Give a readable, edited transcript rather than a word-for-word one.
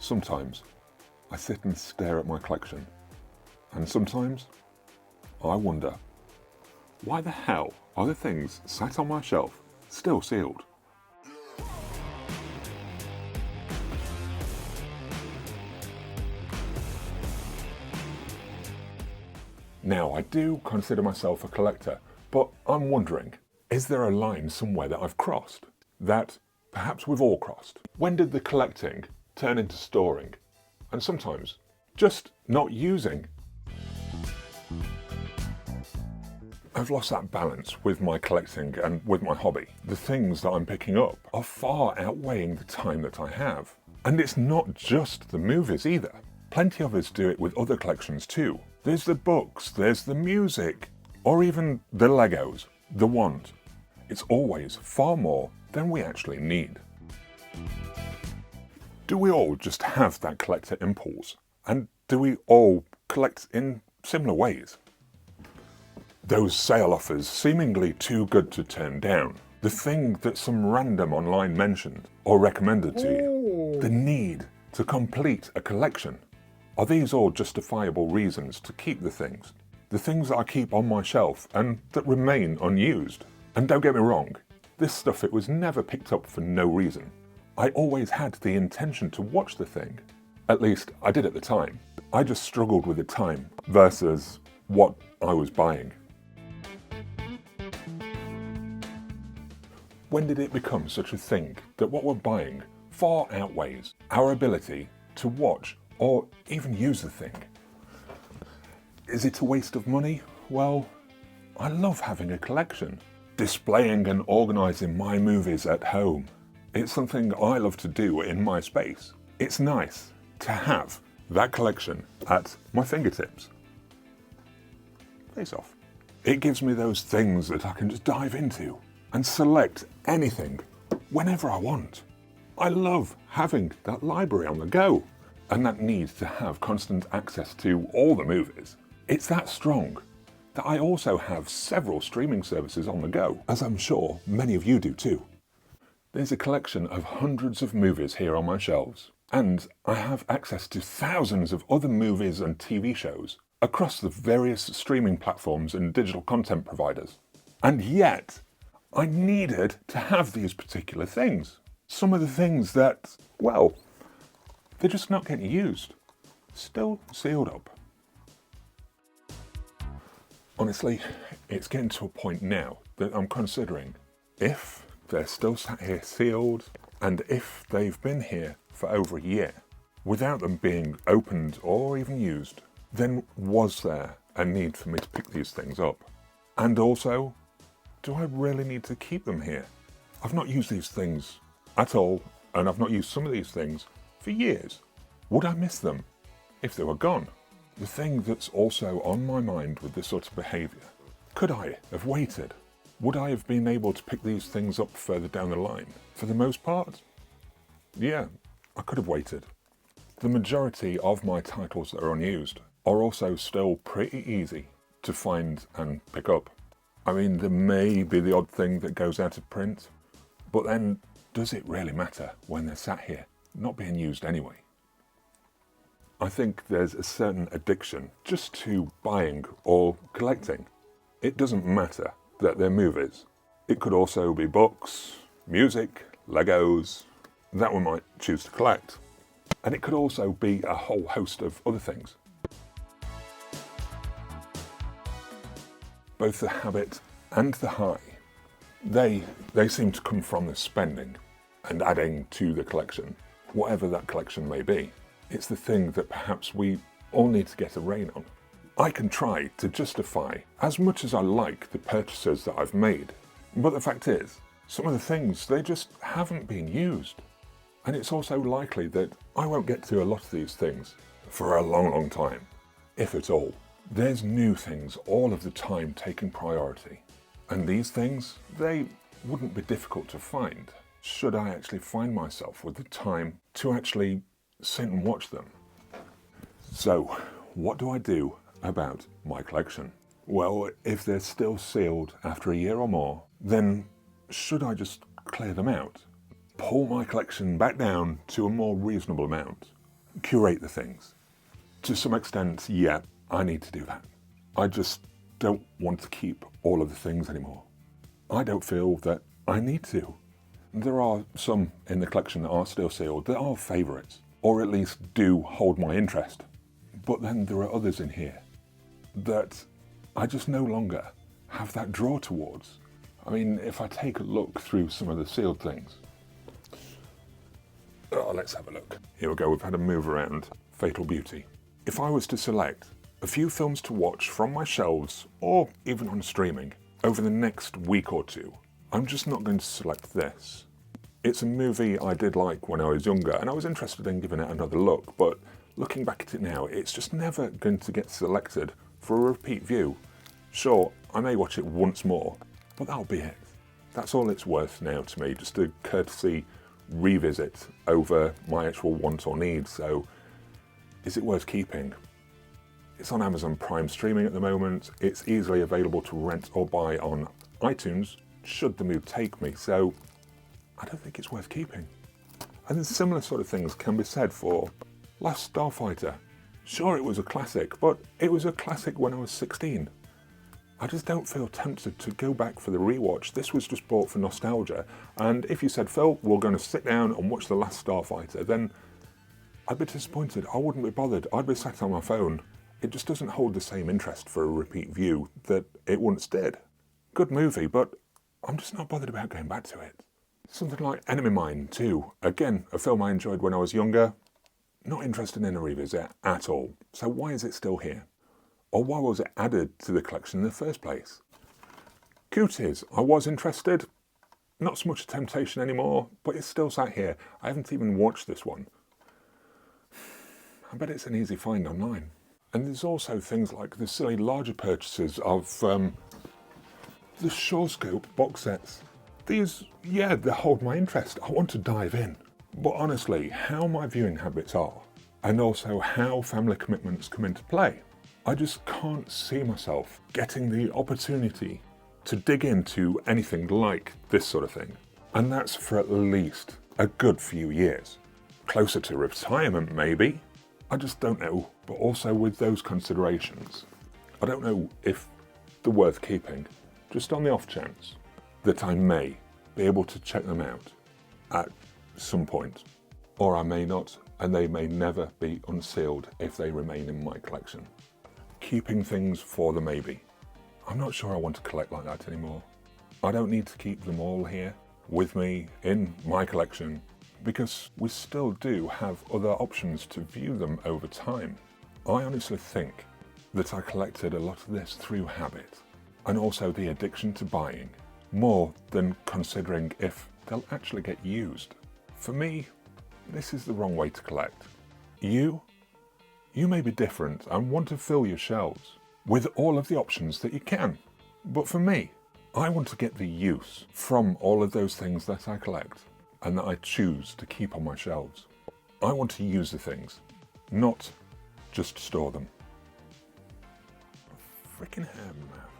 Sometimes I sit and stare at my collection, and sometimes I wonder, why the hell are the things sat on my shelf still sealed? Now, I do consider myself a collector, but I'm wondering, is there a line somewhere that I've crossed? That perhaps we've all crossed? When did the collecting turn into storing? And sometimes just not using? I've lost that balance with my collecting and with my hobby. The things that I'm picking up are far outweighing the time that I have. And it's not just the movies either. Plenty of us do it with other collections too. There's the books, there's the music, or even the Legos, the want. It's always far more than we actually need. Do we all just have that collector impulse? And do we all collect in similar ways? Those sale offers seemingly too good to turn down. The thing that some random online mentioned or recommended to you. The need to complete a collection. Are these all justifiable reasons to keep the things? The things that I keep on my shelf and that remain unused. And don't get me wrong, this stuff, it was never picked up for no reason. I always had the intention to watch the thing. At least I did at the time. I just struggled with the time versus what I was buying. When did it become such a thing that what we're buying far outweighs our ability to watch or even use the thing? Is it a waste of money? Well, I love having a collection. Displaying and organising my movies at home. It's something I love to do in my space. It's nice to have that collection at my fingertips. Face off. It gives me those things that I can just dive into and select anything whenever I want. I love having that library on the go and that need to have constant access to all the movies. It's that strong that I also have several streaming services on the go, as I'm sure many of you do too. There's a collection of hundreds of movies here on my shelves, and I have access to thousands of other movies and TV shows across the various streaming platforms and digital content providers. And yet, I needed to have these particular things. Some of the things that, well, they're just not getting used. Still sealed up. Honestly, it's getting to a point now that I'm considering if they're still sat here sealed and if they've been here for over a year without them being opened or even used, then was there a need for me to pick these things up? And also, do I really need to keep them here? I've not used these things at all, and I've not used some of these things for years. Would I miss them if they were gone? The thing that's also on my mind with this sort of behaviour, could I have waited? Would I have been able to pick these things up further down the line? For the most part, yeah, I could have waited. The majority of my titles that are unused are also still pretty easy to find and pick up. I mean, there may be the odd thing that goes out of print, but then does it really matter when they're sat here, not being used anyway? I think there's a certain addiction just to buying or collecting. It doesn't matter that they're movies. It could also be books, music, Legos, that we might choose to collect. And it could also be a whole host of other things. Both the habit and the high, they seem to come from the spending and adding to the collection, whatever that collection may be. It's the thing that perhaps we all need to get a rein on. I can try to justify as much as I like the purchases that I've made, but the fact is, some of the things, they just haven't been used. And it's also likely that I won't get to a lot of these things for a long, long time, if at all. There's new things all of the time taking priority. And these things, they wouldn't be difficult to find, should I actually find myself with the time to actually sit and watch them. So, what do I do about my collection? Well, if they're still sealed after a year or more, then should I just clear them out? Pull my collection back down to a more reasonable amount? curate the things. To some extent, yeah, I need to do that. I just don't want to keep all of the things anymore. I don't feel that I need to. There are some in the collection that are still sealed that are favourites, or at least do hold my interest. But then there are others in here that I just no longer have that draw towards. I mean, if I take a look through some of the sealed things. Oh, let's have a look. Here we go, we've had a move around. Fatal Beauty. If I was to select a few films to watch from my shelves, or even on streaming, over the next week or two, I'm just not going to select this. It's a movie I did like when I was younger, and I was interested in giving it another look, but looking back at it now, it's just never going to get selected for a repeat view. Sure, I may watch it once more, but that'll be it. That's all it's worth now to me, just a courtesy revisit over my actual want or need. So is it worth keeping? It's on Amazon Prime streaming at the moment. It's easily available to rent or buy on iTunes, should the mood take me, so I don't think it's worth keeping. And similar sort of things can be said for Last Starfighter. Sure, it was a classic, but it was a classic when I was 16. I just don't feel tempted to go back for the rewatch. This was just bought for nostalgia, and if you said, Phil, we're going to sit down and watch The Last Starfighter, then I'd be disappointed. I wouldn't be bothered. I'd be sat on my phone. It just doesn't hold the same interest for a repeat view that it once did. Good movie, but I'm just not bothered about going back to it. Something like Enemy Mine 2. Again, a film I enjoyed when I was younger. Not interested in a revisit at all. So why is it still here? Or why was it added to the collection in the first place? Cooties. I was interested. Not so much a temptation anymore, but it's still sat here. I haven't even watched this one. I bet it's an easy find online. And there's also things like the silly larger purchases of the Shawscope box sets. These, yeah, they hold my interest. I want to dive in. But honestly, how my viewing habits are, and also how family commitments come into play, I just can't see myself getting the opportunity to dig into anything like this sort of thing. And that's for at least a good few years. Closer to retirement, maybe. I just don't know. But also with those considerations, I don't know if they're worth keeping, just on the off chance that I may be able to check them out at some point. Or I may not, and they may never be unsealed if they remain in my collection. Keeping things for the maybe. I'm not sure I want to collect like that anymore. I don't need to keep them all here with me in my collection, because we still do have other options to view them over time. I honestly think that I collected a lot of this through habit, and also the addiction to buying, more than considering if they'll actually get used. For me, this is the wrong way to collect. You may be different and want to fill your shelves with all of the options that you can. But for me, I want to get the use from all of those things that I collect and that I choose to keep on my shelves. I want to use the things, not just store them. Freaking hair in my mouth.